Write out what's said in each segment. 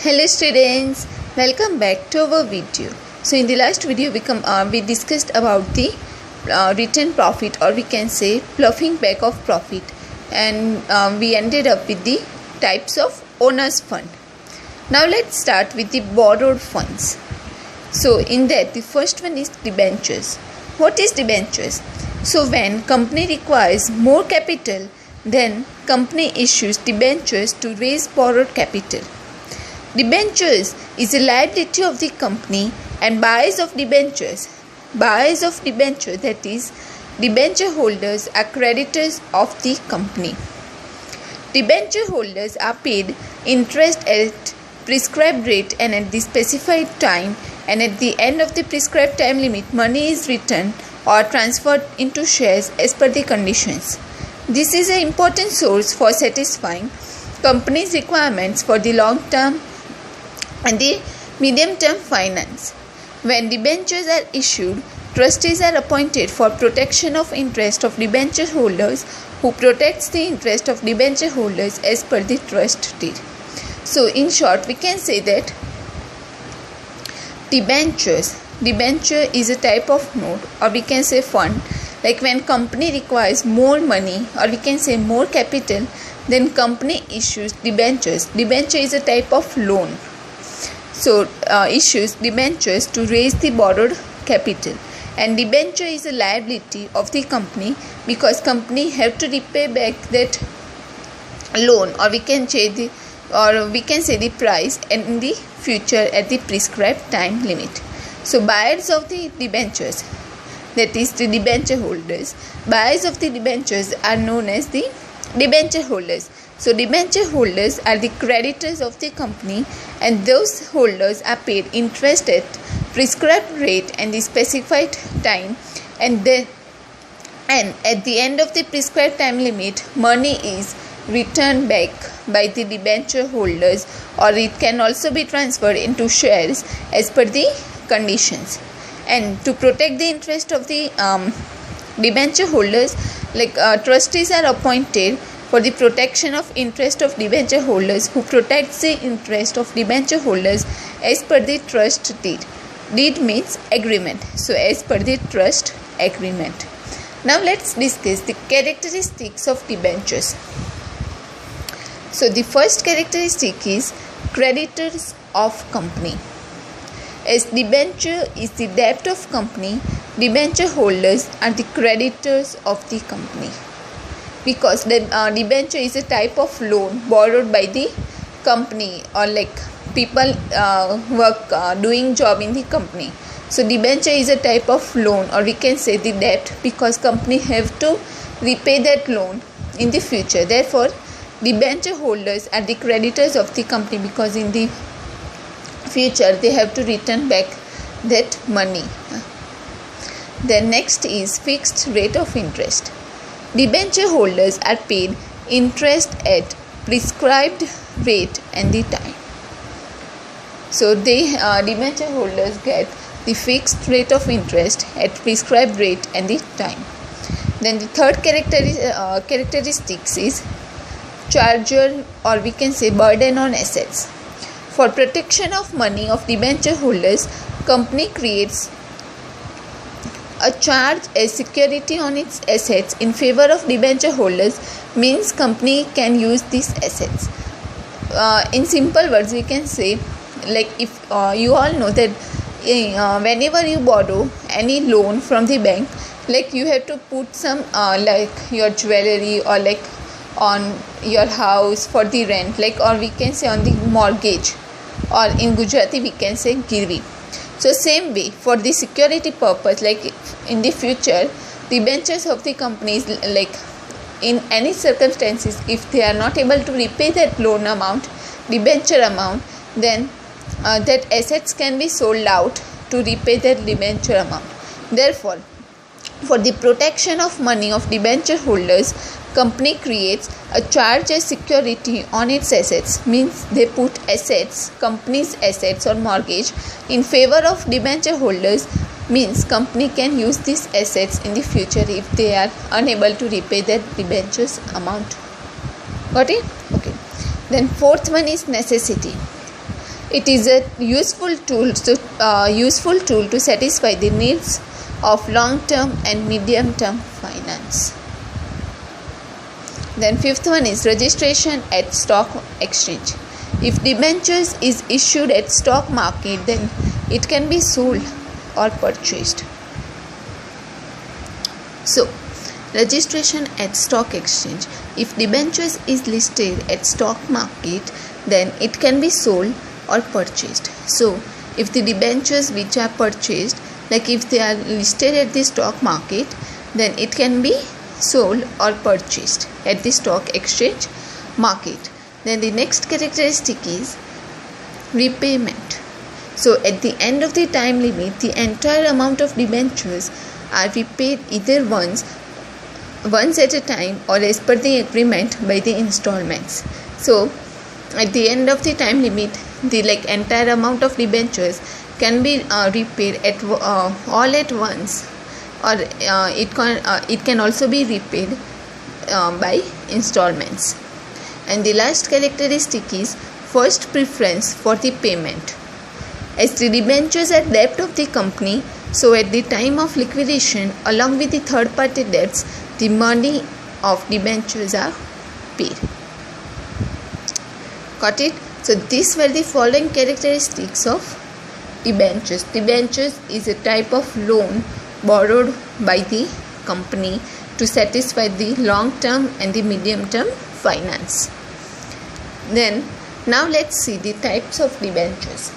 Hello students, welcome back to our video. So in the last video we discussed about the return profit, or we can say ploughing back of profit, and we ended up with the types of owner's fund. Now let's start with the borrowed funds. So in that, the first one is debentures. What is debentures? So when company requires more capital, then company issues debentures to raise borrowed capital. Debentures is a liability of the company, and buyers of debentures, that is, debenture holders, are creditors of the company. Debenture holders are paid interest at prescribed rate and at the specified time, and at the end of the prescribed time limit, money is returned or transferred into shares as per the conditions. This is an important source for satisfying company's requirements for the long term and the medium term finance. When debentures are issued, trustees are appointed for protection of interest of debenture holders, who protects the interest of debenture holders as per the trust deed. So in short, we can say that debenture is a type of note, or we can say fund. Like when company requires more money, or we can say more capital, then company issues debentures. Debenture is a type of loan. So issues debentures to raise the borrowed capital, and debenture is a liability of the company because company have to repay back that loan, or we can say the price in the future at the prescribed time limit. So buyers of the debentures, that is the debenture holders, buyers of the debentures are known as the debenture holders. So debenture holders are the creditors of the company, and those holders are paid interest at prescribed rate and the specified time, and at the end of the prescribed time limit, money is returned back by the debenture holders, or it can also be transferred into shares as per the conditions. And to protect the interest of the debenture holders, trustees are appointed for the protection of interest of debenture holders, who protects the interest of debenture holders as per the trust deed. Deed means agreement. So as per the trust agreement. Now let's discuss the characteristics of debentures. So the first characteristic is creditors of company. As debenture is the debt of company, debenture holders are the creditors of the company, because the debenture is a type of loan borrowed by the company, or like people doing job in the company. So debenture is a type of loan, or we can say the debt, because company have to repay that loan in the future. Therefore, debenture holders are the creditors of the company, because in the future they have to return back that money. Then next is fixed rate of interest. Debenture holders are paid interest at prescribed rate and the time. So debenture holders get the fixed rate of interest at prescribed rate and the time. Then the third characteristics is charger, or we can say burden on assets. For protection of money of debenture holders, company creates a charge as security on its assets in favor of debenture holders, means company can use these assets. In simple words, we can say, like if you all know that whenever you borrow any loan from the bank, like you have to put some like your jewelry, or like on your house for the rent, like, or we can say on the mortgage, or in Gujarati we can say girvi. So same way, for the security purpose, like in the future, debentures of the companies, like in any circumstances, if they are not able to repay that loan amount, debenture amount, then that assets can be sold out to repay that debenture amount. Therefore, for the protection of money of debenture holders, company creates a charge as security on its assets, means they put assets, company's assets or mortgage, in favor of debenture holders, means company can use these assets in the future if they are unable to repay their debentures amount. Got it? Okay. Then fourth one is necessity. It is a useful tool to satisfy the needs of long-term and medium-term finance. Then fifth one is registration at stock exchange. If debentures is issued at stock market, then it can be sold or purchased. So, registration at stock exchange. If debentures is listed at stock market, then it can be sold or purchased. So, if the debentures which are purchased, like if they are listed at the stock market, then it can be sold or purchased at the stock exchange market. Then the next characteristic is repayment. So, at the end of the time limit, the entire amount of debentures are repaid either once at a time or as per the agreement by the installments. So, at the end of the time limit, the entire amount of debentures can be repaid at all at once, or it can also be repaid by installments. And the last characteristic is first preference for the payment. As the debentures are debt of the company, so at the time of liquidation, along with the third party debts, the money of debentures are paid. Got it? So these were the following characteristics of debentures. Debentures is a type of loan borrowed by the company to satisfy the long term and the medium term finance. Then now let's see the types of debentures.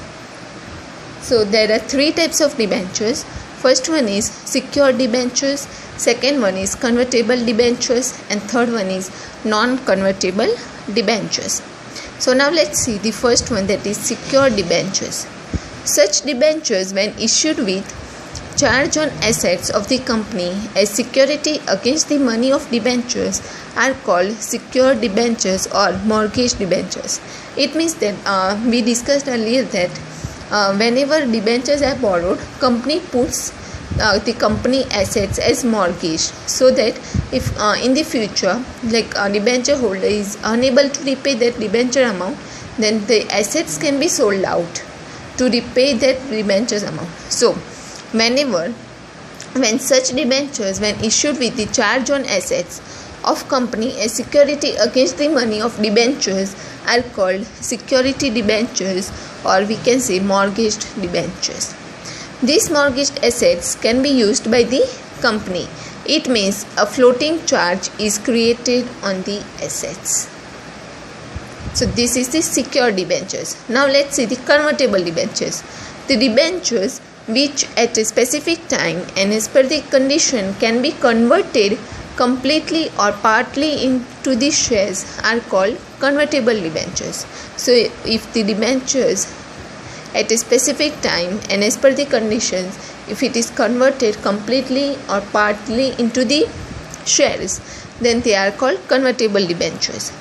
So there are three types of debentures. First one is secured debentures, second one is convertible debentures, and third one is non-convertible debentures. So now let's see the first one, that is secured debentures. Such debentures, when issued with charge on assets of the company as security against the money of debentures, are called secured debentures or mortgage debentures. It means that we discussed earlier that whenever debentures are borrowed, company puts the company assets as mortgage, so that if in the future debenture holder is unable to repay that debenture amount, then the assets can be sold out to repay that debenture amount. So when such debentures, when issued with the charge on assets of company as security against the money of debentures, are called security debentures, or we can say mortgaged debentures. These mortgaged assets can be used by the company. It means a floating charge is created on the assets. So this is the secured debentures. Now let's see the convertible debentures. The debentures which at a specific time and as per the condition can be converted completely or partly into the shares are called convertible debentures. So if the debentures at a specific time and as per the conditions, if it is converted completely or partly into the shares, then they are called convertible debentures.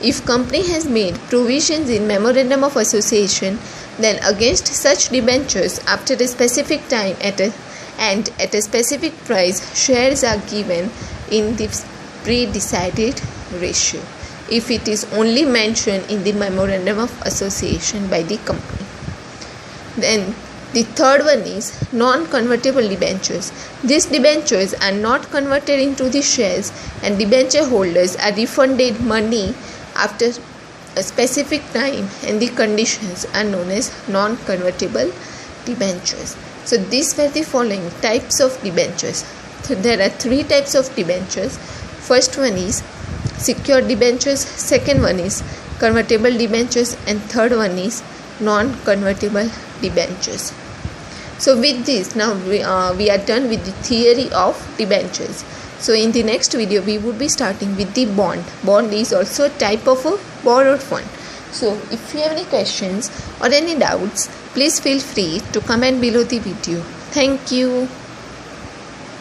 If company has made provisions in memorandum of association, then against such debentures after a specific time at a specific price, shares are given in the pre-decided ratio, if it is only mentioned in the memorandum of association by the company. Then the third one is non-convertible debentures. These debentures are not converted into the shares, and debenture holders are refunded money after a specific time, and the conditions are known as non-convertible debentures. So these were the following types of debentures. So there are three types of debentures. First one is secured debentures, second one is convertible debentures, and third one is non-convertible debentures. So with this, now we are done with the theory of debentures. So in the next video we would be starting with the bond. Bond is also a type of a borrowed fund. So if you have any questions or any doubts, please feel free to comment below the video. Thank you.